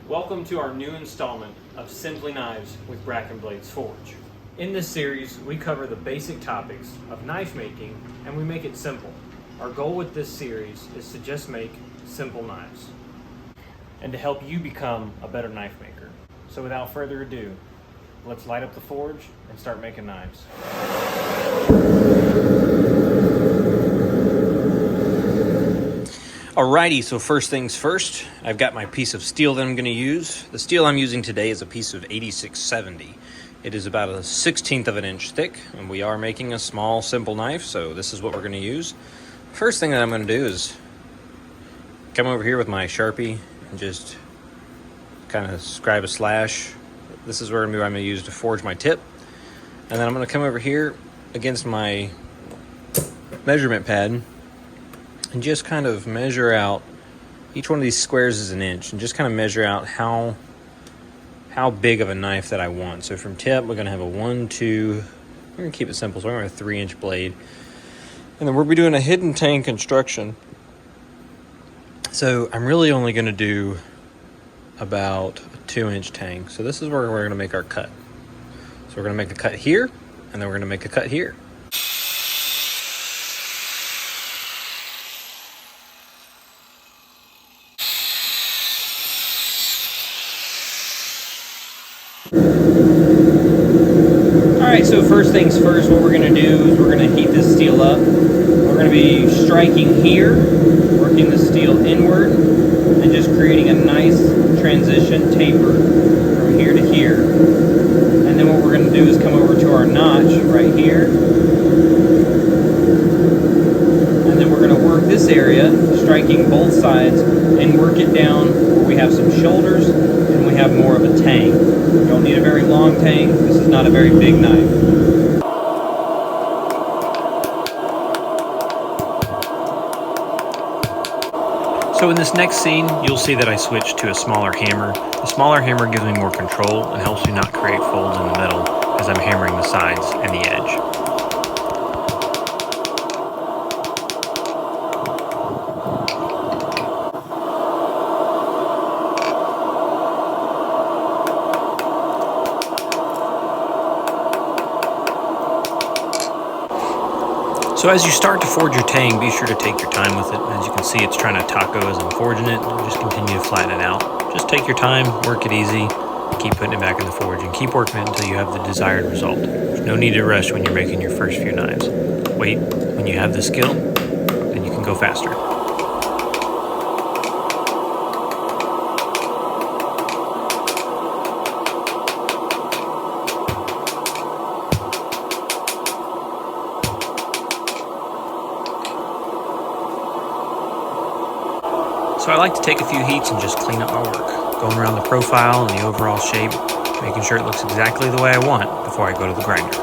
Welcome to our new installment of Simply Knives with Brackin Blades Forge. In this series, we cover the basic topics of knife making and we make it simple. Our goal with this series is to just make simple knives and to help you become a better knife maker. So without further ado, let's light up the forge and start making knives. Alrighty, so first things first, I've got my piece of steel that I'm going to use. The steel I'm using today is a piece of 8670. It is about a 1/16 of an inch thick, and we are making a small, simple knife, so this is what we're going to use. First thing that I'm going to do is come over here with my Sharpie and just kind of scribe a slash. This is where I'm going to use to forge my tip. And then I'm going to come over here against my measurement pad and just kind of measure out, each one of these squares is an inch, and just kind of measure out how big of a knife that I want. So from tip, we're gonna have a 1, 2, we're gonna keep it simple, so we're gonna have a 3-inch blade. And then we'll be doing a hidden tang construction. So I'm really only gonna do about a 2-inch tang. So this is where we're gonna make our cut. So we're gonna make a cut here, and then we're gonna make a cut here. Alright, so first things first, what we're going to do is we're going to heat this steel up. We're going to be striking here, working the steel inward, and just creating a nice transition taper from here to here. And then what we're going to do is come over to our notch right here. And then we're going to work this area, striking both sides, and work it down where we have some shoulders and we have more of a tang. You don't need a very long tang. This is not a very big knife. So in this next scene, you'll see that I switched to a smaller hammer. The smaller hammer gives me more control and helps me not create folds in the middle as I'm hammering the sides and the edge. So as you start to forge your tang, be sure to take your time with it. As you can see, it's trying to taco as I'm forging it. Just continue to flatten it out. Just take your time, work it easy, keep putting it back in the forge, and keep working it until you have the desired result. There's no need to rush when you're making your first few knives. Wait, when you have the skill, then you can go faster. So I like to take a few heats and just clean up my work, going around the profile and the overall shape, making sure it looks exactly the way I want before I go to the grinder.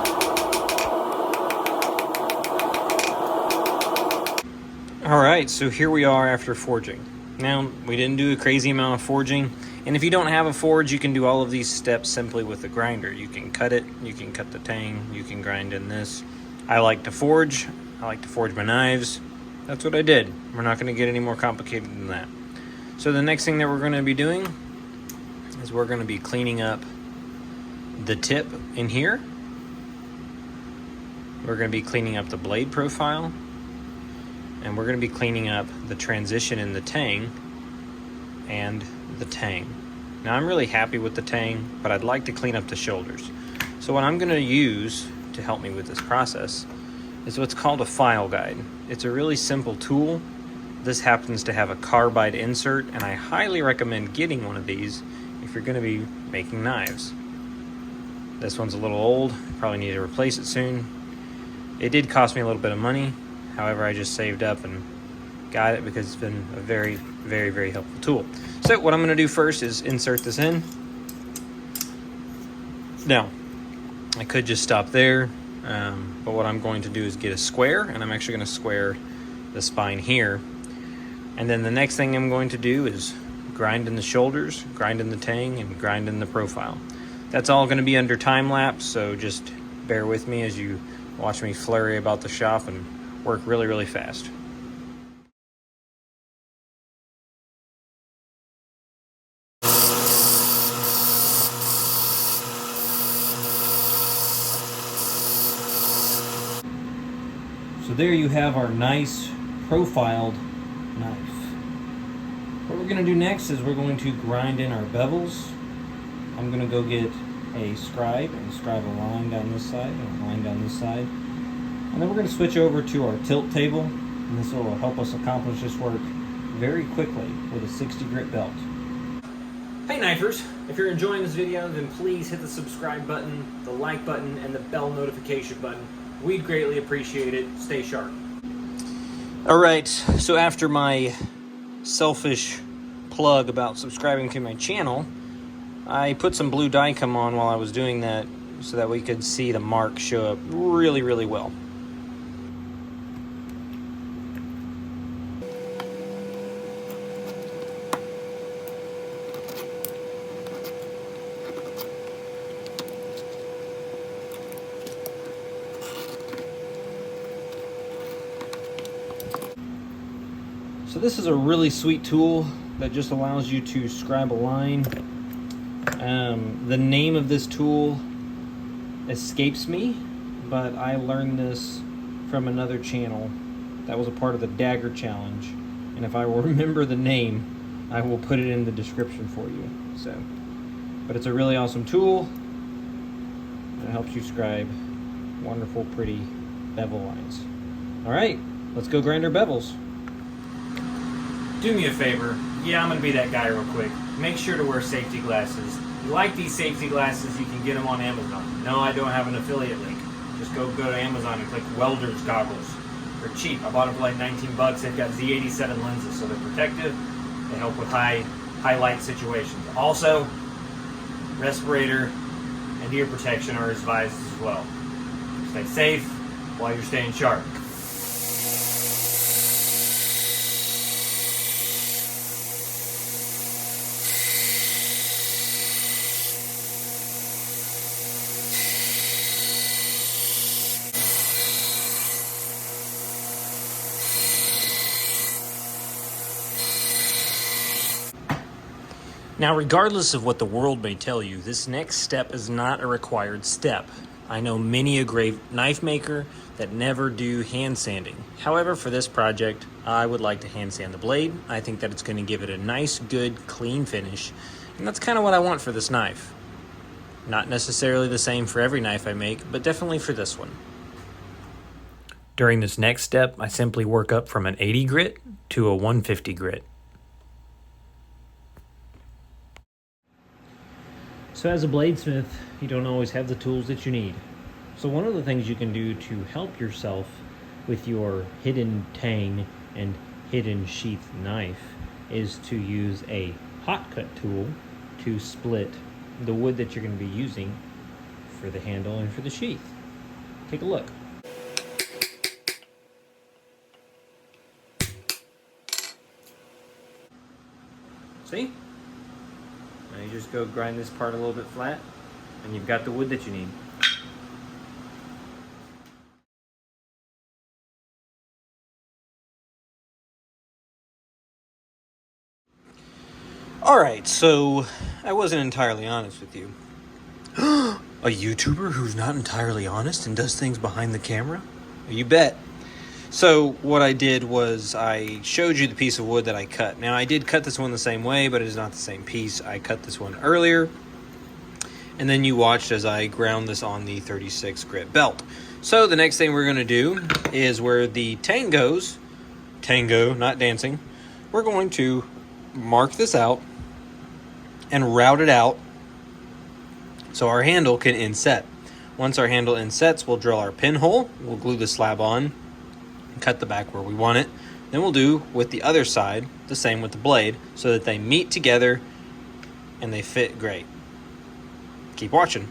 Alright, so here we are after forging. Now, we didn't do a crazy amount of forging, and if you don't have a forge, you can do all of these steps simply with the grinder. You can cut it, you can cut the tang, you can grind in this. I like to forge my knives. That's what I did. We're not going to get any more complicated than that. So the next thing that we're going to be doing is we're going to be cleaning up the tip in here. We're going to be cleaning up the blade profile. And we're going to be cleaning up the transition in the tang and the tang. Now I'm really happy with the tang, but I'd like to clean up the shoulders. So what I'm going to use to help me with this process is what's called a file guide. It's a really simple tool. This happens to have a carbide insert, and I highly recommend getting one of these if you're going to be making knives. This one's a little old, probably need to replace it soon. It did cost me a little bit of money, however I just saved up and got it because it's been a very, very, very helpful tool. So what I'm going to do first is insert this in. Now, I could just stop there. But what I'm going to do is get a square, and I'm actually going to square the spine here. And then the next thing I'm going to do is grind in the shoulders, grind in the tang, and grind in the profile. That's all going to be under time lapse, so just bear with me as you watch me flurry about the shop and work really, really fast. there you have our nice profiled knife. What we're going to do next is we're going to grind in our bevels. I'm going to go get a scribe and scribe a line down this side and a line down this side. And then we're going to switch over to our tilt table, and this will help us accomplish this work very quickly with a 60 grit belt. Hey knifers, if you're enjoying this video, then please hit the subscribe button, the like button, and the bell notification button. We'd greatly appreciate it. Stay sharp. Alright, so after my selfish plug about subscribing to my channel, I put some blue Dicom on while I was doing that so that we could see the mark show up really, really well. So this is a really sweet tool that just allows you to scribe a line. The name of this tool escapes me, but I learned this from another channel that was a part of the Dagger Challenge. And if I remember the name, I will put it in the description for you. But it's a really awesome tool. It helps you scribe wonderful, pretty bevel lines. All right, let's go grind our bevels. Do me a favor. Yeah, I'm going to be that guy real quick. Make sure to wear safety glasses. If you like these safety glasses, you can get them on Amazon. No, I don't have an affiliate link. Just go to Amazon and click welder's goggles. They're cheap. I bought them for like 19 bucks. They've got Z87 lenses, so they're protective. They help with high light situations. Also, respirator and ear protection are advised as well. Stay safe while you're staying sharp. Now, regardless of what the world may tell you, this next step is not a required step. I know many a great knife maker that never do hand sanding. However, for this project, I would like to hand sand the blade. I think that it's going to give it a nice, good, clean finish. And that's kind of what I want for this knife. Not necessarily the same for every knife I make, but definitely for this one. During this next step, I simply work up from an 80 grit to a 150 grit. So as a bladesmith, you don't always have the tools that you need. So one of the things you can do to help yourself with your hidden tang and hidden sheath knife is to use a hot cut tool to split the wood that you're going to be using for the handle and for the sheath. Take a look. See? Now you just go grind this part a little bit flat, and you've got the wood that you need. Alright, so I wasn't entirely honest with you. A YouTuber who's not entirely honest and does things behind the camera? You bet. So what I did was I showed you the piece of wood that I cut. Now I did cut this one the same way, but it is not the same piece. I cut this one earlier, and then you watched as I ground this on the 36 grit belt. So the next thing we're going to do is where the tango, not dancing, we're going to mark this out and route it out so our handle can inset. Once our handle insets, we'll drill our pinhole, we'll glue the slab on, cut the back where we want it. Then we'll do with the other side the same with the blade so that they meet together and they fit great. Keep watching.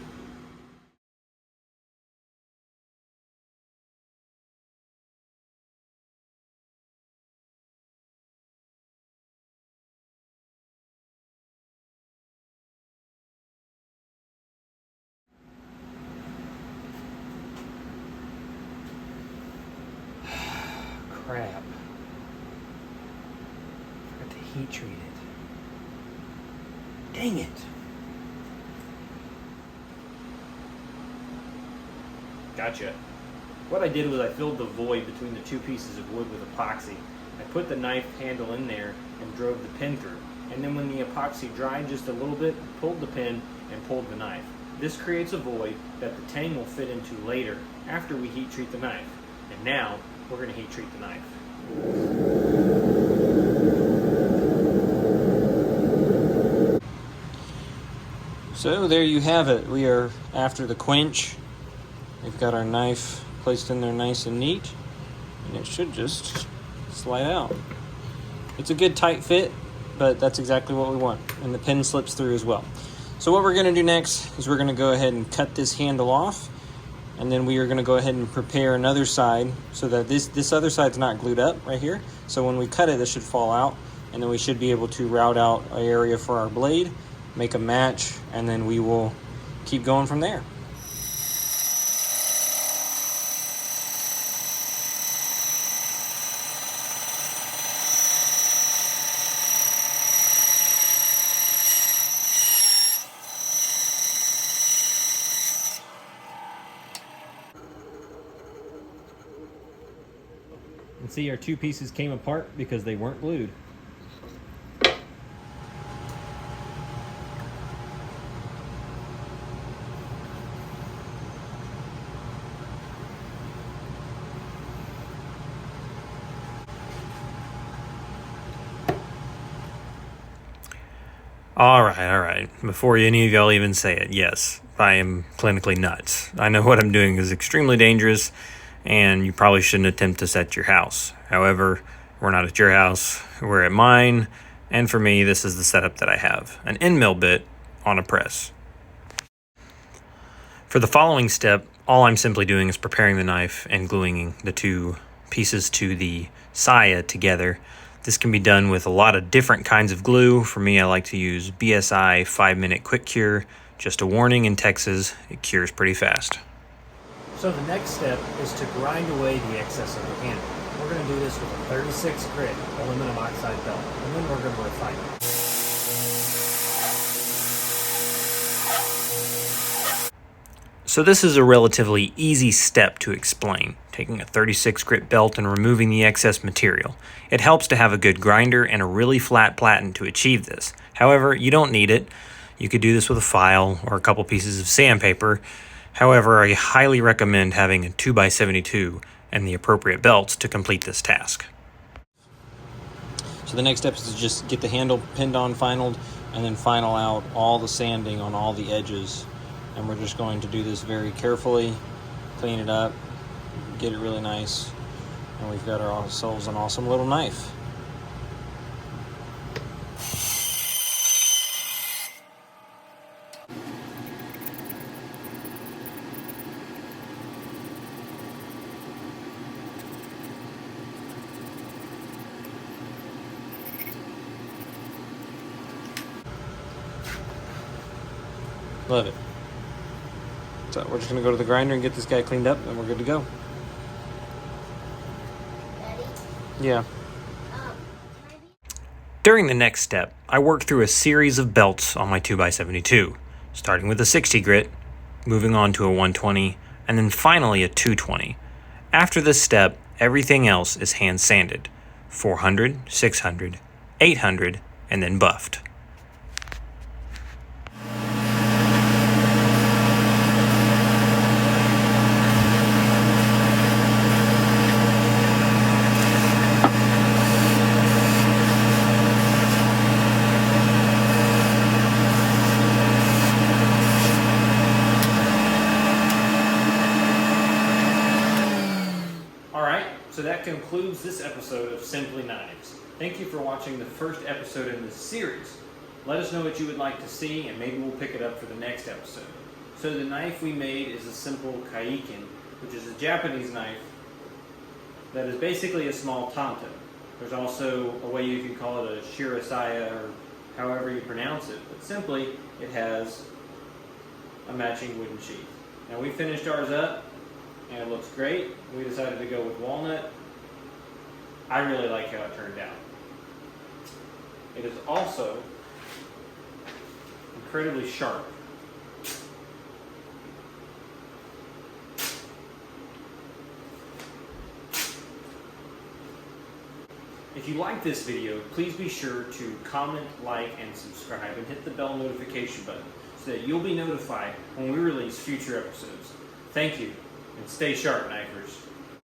Crap. Forgot to heat treat it. Dang it. Gotcha. What I did was I filled the void between the two pieces of wood with epoxy. I put the knife handle in there and drove the pin through. And then when the epoxy dried just a little bit, pulled the pin and pulled the knife. This creates a void that the tang will fit into later after we heat treat the knife. And now we're going to heat treat the knife. So there you have it. We are after the quench. We've got our knife placed in there nice and neat, and it should just slide out. It's a good tight fit, but that's exactly what we want, and the pin slips through as well. So what we're going to do next is we're going to go ahead and cut this handle off, and then we are going to go ahead and prepare another side so that this other side's not glued up right here. So when we cut it, this should fall out, and then we should be able to route out an area for our blade, make a match, and then we will keep going from there. And see, our two pieces came apart because they weren't glued. All right. Before any of y'all even say it, yes, I am clinically nuts. I know what I'm doing is extremely dangerous, and you probably shouldn't attempt this at your house. However, we're not at your house, we're at mine, and for me, this is the setup that I have. An end mill bit on a press. For the following step, all I'm simply doing is preparing the knife and gluing the two pieces to the saya together. This can be done with a lot of different kinds of glue. For me, I like to use BSI 5-minute quick cure. Just a warning, in Texas, it cures pretty fast. So the next step is to grind away the excess of the handle. We're going to do this with a 36 grit aluminum oxide belt, and then we're going to refine it. So this is a relatively easy step to explain, taking a 36 grit belt and removing the excess material. It helps to have a good grinder and a really flat platen to achieve this. However, you don't need it. You could do this with a file or a couple pieces of sandpaper. However, I highly recommend having a 2x72 and the appropriate belts to complete this task. So the next step is to just get the handle pinned on, finaled, and then final out all the sanding on all the edges. And we're just going to do this very carefully, clean it up, get it really nice, and we've got ourselves an awesome little knife. Love it. So we're just going to go to the grinder and get this guy cleaned up, and we're good to go. Daddy? Yeah. During the next step, I work through a series of belts on my 2x72, starting with a 60 grit, moving on to a 120, and then finally a 220. After this step, everything else is hand sanded, 400, 600, 800, and then buffed. So that concludes this episode of Simply Knives. Thank you for watching the first episode in this series. Let us know what you would like to see, and maybe we'll pick it up for the next episode. So the knife we made is a simple Kaiken, which is a Japanese knife that is basically a small tanto. There's also a way you can call it a shirasaya, or however you pronounce it, but simply it has a matching wooden sheath. Now we finished ours up, and it looks great. We decided to go with walnut. I really like how it turned out. It is also incredibly sharp. If you like this video, please be sure to comment, like, and subscribe, and hit the bell notification button so that you'll be notified when we release future episodes. Thank you, and stay sharp, knifers.